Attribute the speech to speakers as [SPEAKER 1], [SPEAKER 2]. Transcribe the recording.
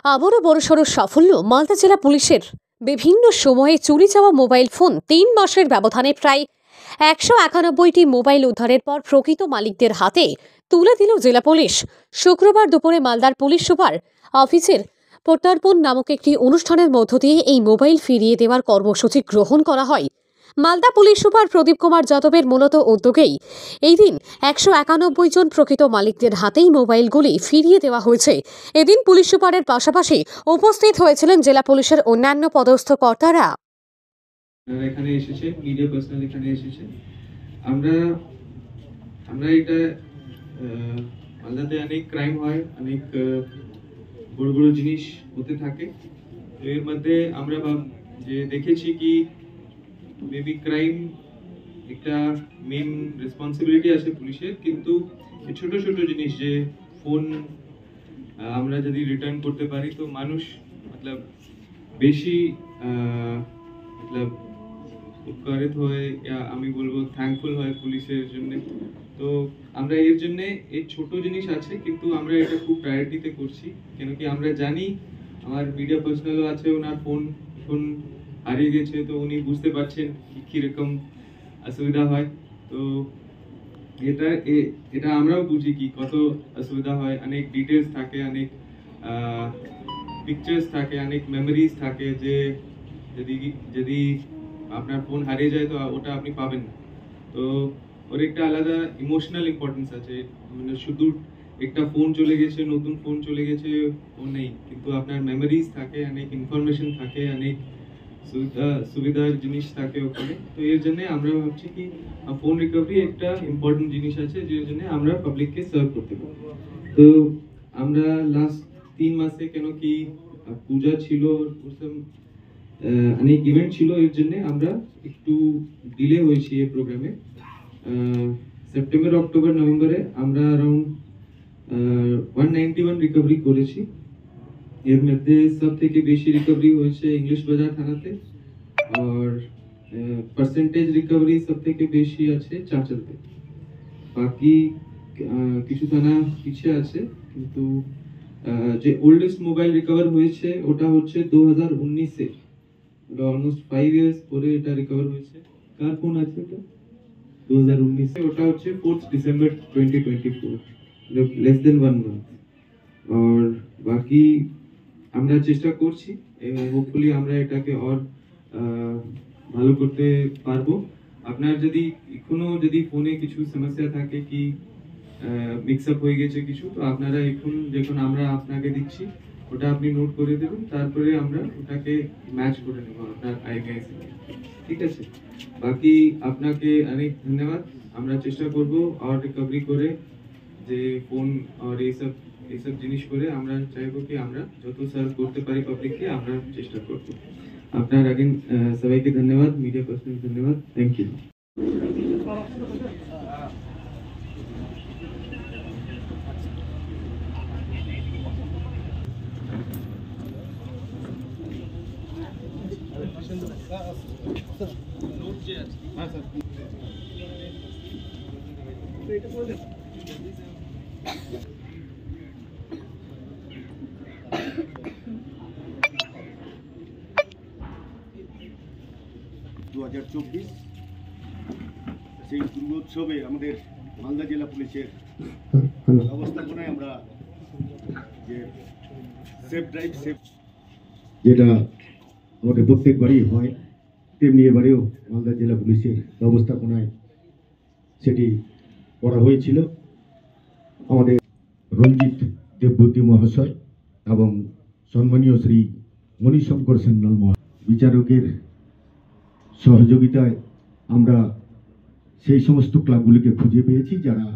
[SPEAKER 1] আবারও বড়সড় সাফল্য মালদা জেলা পুলিশের। বিভিন্ন সময়ে চুরি যাওয়া মোবাইল ফোন ৩ মাসের ব্যবধানে প্রায় ১৯১টি মোবাইল উদ্ধারের পর প্রকৃত মালিকদের হাতে তুলে দিল জেলা পুলিশ। শুক্রবার দুপুরে মালদার পুলিশ সুপার অফিসের প্রত্যর্পণ নামক একটি অনুষ্ঠানের মধ্য দিয়ে এই মোবাইল ফিরিয়ে দেওয়ার কর্মসূচি গ্রহণ করা হয়। মালদা পুলিশ সুপার প্রদীপ কুমার যাদবের মূলত উদ্যোগেই এই দিন ১৯১ জন প্রকৃত মালিকদের হাতেই মোবাইলগুলি ফিরিয়ে দেওয়া হয়েছে। এদিন পুলিশ সুপারের পাশাপাশি উপস্থিত হয়েছিলেন জেলা পুলিশের অন্যান্য পদস্থ কর্তারা।
[SPEAKER 2] এখানে এসেছে মিডিয়া পার্সোনাল এখানে এসেছে। আমরা এটা মালদাতে অনেক ক্রাইম হয়, অনেক বড় বড় জিনিস হতে থাকে। এর মধ্যে আমরা যে দেখেছি কি মেবি ক্রাইম একটা মেন রেসপন্সিবিলিটি আছে পুলিশের, কিন্তু ছোট ছোট জিনিস যে ফোন আমরা যদি রিটার্ন করতে পারি তো মানুষ মতলব বেশি মতলব উপকারিত হয়, আমি বলবো থ্যাঙ্কফুল হয় পুলিশের জন্য। তো আমরা এর জন্য এই ছোট জিনিস আছে, কিন্তু আমরা এটা খুব প্রায়োরিটিতে করছি, কেন কি আমরা জানি আমার মিডিয়া পার্সোনালও আছে, ওনার ফোন হারিয়ে গেছে, তো উনি বুঝতে পারছেন কিরকম অসুবিধা হয়। তো এটা আমরাও বুঝি কি কত অসুবিধা হয়। অনেক ডিটেলস থাকে, অনেক পিকচার্স থাকে, অনেক মেমোরিজ থাকে, যে যদি আপনার ফোন হারিয়ে যায় তো ওটা আপনি পাবেন না। তো ওর একটা আলাদা ইমোশনাল ইম্পর্টেন্স আছে। মানে শুধু একটা ফোন চলে গেছে, নতুন ফোন চলে গেছে ও নেই, কিন্তু আপনার মেমোরিজ থাকে, অনেক ইনফরমেশন থাকে, অনেক সুবিধার জিনিস থাকে ওখানে। তো এর জন্য আমরা ভাবছি কি ফোন রিকভারি একটা ইম্পর্টেন্ট জিনিস আছে, যে জন্য আমরা পাবলিককে সার্ভ করতে পারি। তো আমরা লাস্ট 3 মাসে কেন কি পূজা ছিল, অনেক ইভেন্ট ছিল, এর জন্য আমরা একটু ডিলে হয়েছি এই প্রোগ্রামে। সেপ্টেম্বর, অক্টোবর, নভেম্বরে আমরা অ্যারাউন্ড 191 রিকভারি করেছি। এর মধ্যে সব থেকে বেশি রিকভারি হয়েছে ইংলিশ বাজার থানাতে, আর পার্সেন্টেজ রিকভারি সব থেকে বেশি আছে চাঁচলতে। বাকি কিছু থানা পিছিয়ে আছে, কিন্তু যে ওল্ডেস্ট মোবাইল রিকভার হয়েছে ওটা হচ্ছে 2019-এ, অলমোস্ট 5 ইয়ার্স পরে এটা রিকভার হয়েছে। কার ফোন আছে এটা? 2019-এ, ওটা হচ্ছে 4 ডিসেম্বর 2024, লেস দেন 1 মান্থ। আর বাকি আমরা চেষ্টা করছি, হোপফুলি আমরা এটাকে আর ভালো করতে পারবো। আপনার যদি যদি ফোনে কিছু সমস্যা থাকে কি মিক্স আপ হয়ে গেছে কিছু, তো আপনারা এখন যখন আমরা আপনাকে দিচ্ছি ওটা আপনি নোট করে দেবেন, তারপরে আমরা ওটাকে ম্যাচ করে নেব আপনার আইডিয়ার সাথে, ঠিক আছে? বাকি আপনাকে অনেক ধন্যবাদ। আমরা চেষ্টা করব আর রিকভারি করে যে ফোন আর এইসব জিনিস করে আমরা চাইবো কি আমরা যত সার্ভ করতে পারি পাবলিককে আমরা চেষ্টা করব। আপনার আগে সবাইকে ধন্যবাদ, মিডিয়া পার্সন ধন্যবাদ, থ্যাংক ইউ।
[SPEAKER 3] সেই দুর্গোৎসবে আমাদের মালদা জেলা পুলিশের ব্যবস্থাপনায় আমরা যে সেফ ড্রাইভ যেটা আমাদের প্রত্যেকবারই হয়, তেমনি এবারেও মালদা জেলা পুলিশের ব্যবস্থাপনায় সেটি করা হয়েছিল। আমাদের রঞ্জিত দেবভূতি মহাশয় এবং সম্মানীয় শ্রী মণিশঙ্কর সান্যাল বিচারকের সহযোগিতায় আমরা সেই সমস্ত ক্লাবগুলিকে খুঁজে পেয়েছি যারা